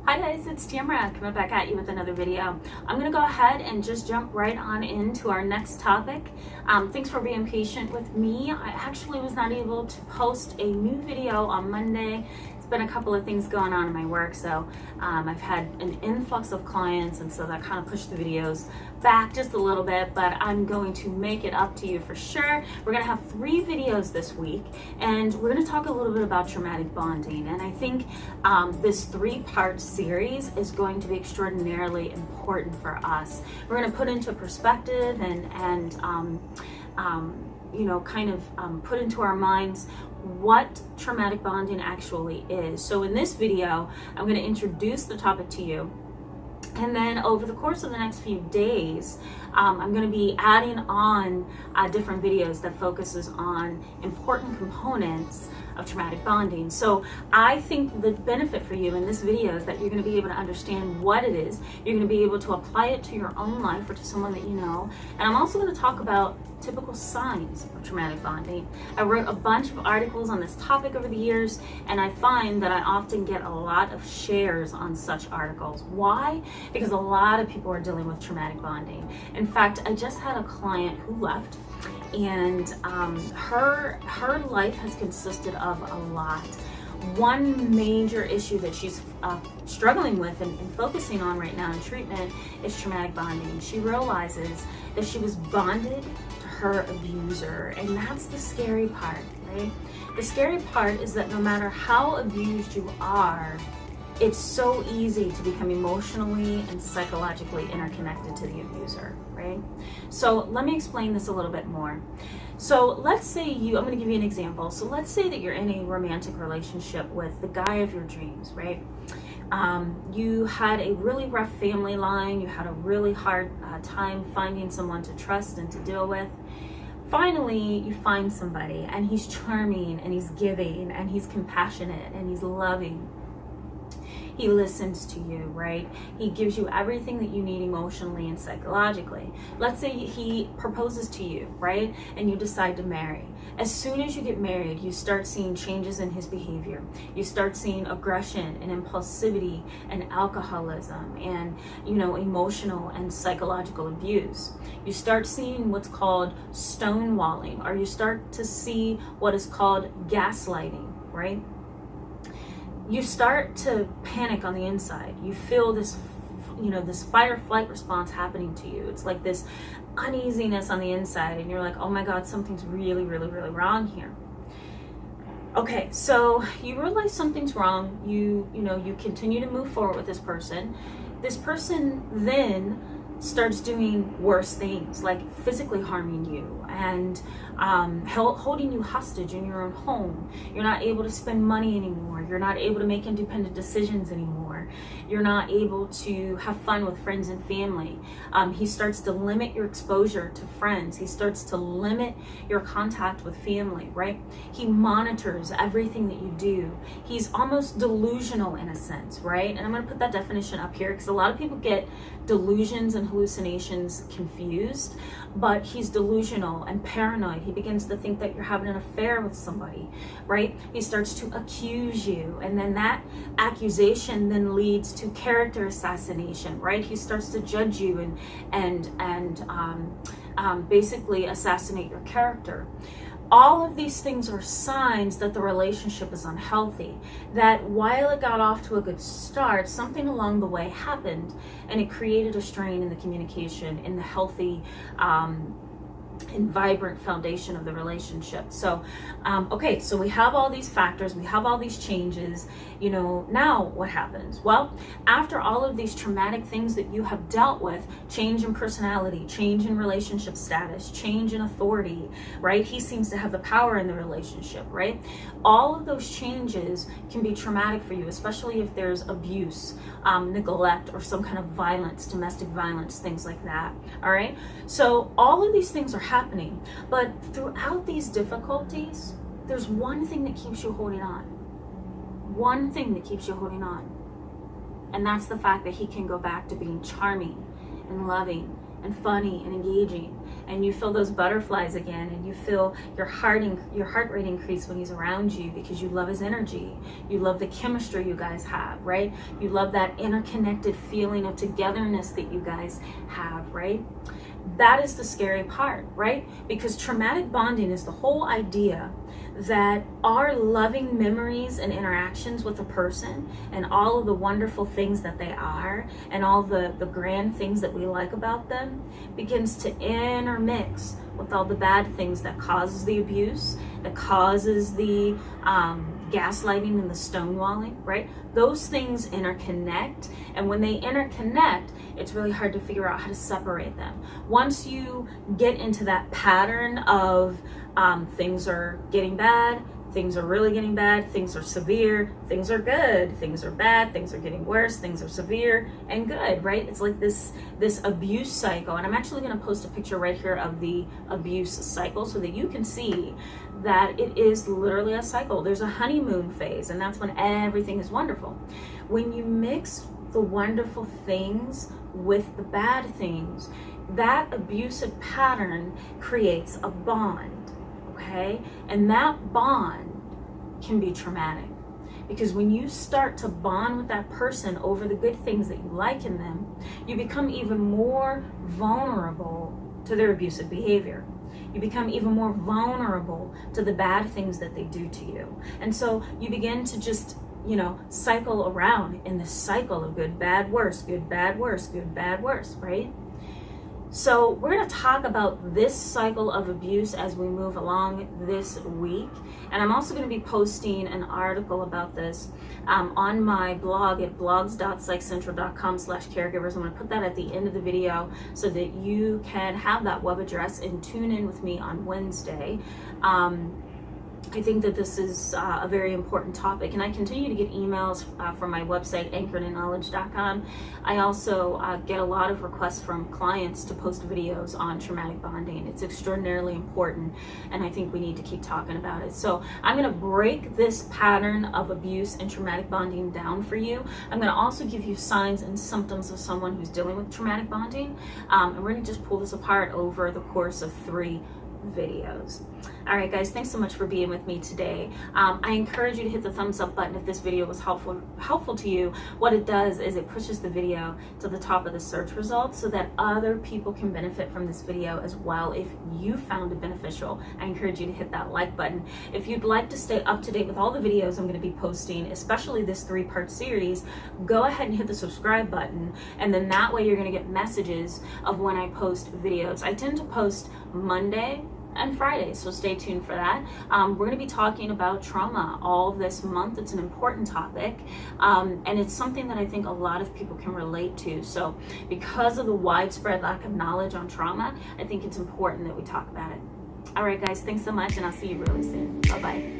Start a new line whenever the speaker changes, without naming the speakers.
Hi guys, it's Tamara coming back at you with another video. I'm going to go ahead and just jump right on into our next topic. Thanks for being patient with me. I actually was not able to post a new video on Monday. It's been a couple of things going on in my work, so I've had an influx of clients, and so that kind of pushed the videos back just a little bit, but I'm going to make it up to you for sure. We're going to have 3 videos this week, and we're going to talk a little bit about traumatic bonding. And I think this 3-part series is going to be extraordinarily important for us. We're going to put into perspective and you know, kind of put into our minds what traumatic bonding actually is. So in this video, I'm going to introduce the topic to you. And then over the course of the next few days, I'm going to be adding on different videos that focuses on important components of traumatic bonding. So I think the benefit for you in this video is that you're going to be able to understand what it is. You're going to be able to apply it to your own life or to someone that you know. And I'm also going to talk about typical signs of traumatic bonding. I wrote a bunch of articles on this topic over the years, and I find that I often get a lot of shares on such articles. Why? Because a lot of people are dealing with traumatic bonding. In fact, I just had a client who left, and her life has consisted of a lot. One major issue that she's struggling with and focusing on right now in treatment is traumatic bonding. She realizes that she was bonded to her abuser, and that's the scary part, right? The scary part is that no matter how abused you are, it's so easy to become emotionally and psychologically interconnected to the abuser, right? So let me explain this a little bit more. So let's say I'm going to give you an example. So let's say that you're in a romantic relationship with the guy of your dreams, right? You had a really rough family line. You had a really hard time finding someone to trust and to deal with. Finally, you find somebody, and he's charming, and he's giving, and he's compassionate, and he's loving. He listens to you, right? He gives you everything that you need emotionally and psychologically. Let's say he proposes to you, right? And you decide to marry. As soon as you get married, you start seeing changes in his behavior. You start seeing aggression and impulsivity and alcoholism and, you know, emotional and psychological abuse. You start seeing what's called stonewalling, or you start to see what is called gaslighting, right? You start to panic on the inside. You feel this, you know, this fight or flight response happening to you. It's like this uneasiness on the inside, and you're like, oh my God, something's really, really, really wrong here. Okay, so you realize something's wrong. You continue to move forward with this person. This person then starts doing worse things, like physically harming you and holding you hostage in your own home. You're not able to spend money anymore. You're not able to make independent decisions anymore. You're not able to have fun with friends and family. He starts to limit your exposure to friends. He starts to limit your contact with family, right? He monitors everything that you do. He's almost delusional in a sense, right? And I'm going to put that definition up here because a lot of people get delusions and hallucinations confused, but he's delusional and paranoid. He begins to think that you're having an affair with somebody, right? He starts to accuse you, and then that accusation then leads to character assassination, right? He starts to judge you and basically assassinate your character. All of these things are signs that the relationship is unhealthy, that while it got off to a good start, something along the way happened, and it created a strain in the communication, in the healthy and vibrant foundation of the relationship. So, okay, so we have all these factors, we have all these changes, you know, now what happens? Well, after all of these traumatic things that you have dealt with, change in personality, change in relationship status, change in authority, right? He seems to have the power in the relationship, right? All of those changes can be traumatic for you, especially if there's abuse, neglect, or some kind of violence, domestic violence, things like that, all right? So all of these things are happening, but throughout these difficulties, there's one thing that keeps you holding on. One thing that keeps you holding on. And that's the fact that he can go back to being charming and loving and funny and engaging, and you feel those butterflies again, and you feel your heart rate increase when he's around you because you love his energy. You love the chemistry you guys have, right? You love that interconnected feeling of togetherness that you guys have, right? That is the scary part, right? Because traumatic bonding is the whole idea that our loving memories and interactions with a person and all of the wonderful things that they are and all the grand things that we like about them begins to intermix with all the bad things that causes the abuse, that causes the gaslighting and the stonewalling, right? Those things interconnect, and when they interconnect, it's really hard to figure out how to separate them. Once you get into that pattern of things are getting bad, things are really getting bad, things are severe, things are good, things are bad, things are getting worse, things are severe and good, right? It's like this abuse cycle. And I'm actually going to post a picture right here of the abuse cycle so that you can see that it is literally a cycle. There's a honeymoon phase, and that's when everything is wonderful. When you mix the wonderful things with the bad things, that abusive pattern creates a bond. Okay? And that bond can be traumatic, because when you start to bond with that person over the good things that you like in them, you become even more vulnerable to their abusive behavior. You become even more vulnerable to the bad things that they do to you. And so you begin to just, cycle around in this cycle of good, bad, worse, good, bad, worse, good, bad, worse, right? So we're going to talk about this cycle of abuse as we move along this week. And I'm also going to be posting an article about this on my blog at blogs.psychcentral.com/caregivers. I'm going to put that at the end of the video so that you can have that web address and tune in with me on Wednesday. I think that this is a very important topic, and I continue to get emails from my website, anchoredinKnowledge.com. I also get a lot of requests from clients to post videos on traumatic bonding. It's extraordinarily important, and I think we need to keep talking about it. So I'm going to break this pattern of abuse and traumatic bonding down for you. I'm going to also give you signs and symptoms of someone who's dealing with traumatic bonding, and we're going to just pull this apart over the course of 3 videos. All right, guys, thanks so much for being with me today. I encourage you to hit the thumbs up button if this video was helpful to you. What it does is it pushes the video to the top of the search results so that other people can benefit from this video as well. If you found it beneficial, I encourage you to hit that like button. If you'd like to stay up to date with all the videos I'm going to be posting, especially this 3-part series, go ahead and hit the subscribe button, and then that way you're going to get messages of when I post videos. I tend to post Monday and Friday, so stay tuned for that. We're going to be talking about trauma all this month. It's an important topic, and it's something that I think a lot of people can relate to. So because of the widespread lack of knowledge on trauma, I think it's important that we talk about it. All right, guys, thanks so much, and I'll see you really soon. Bye-bye.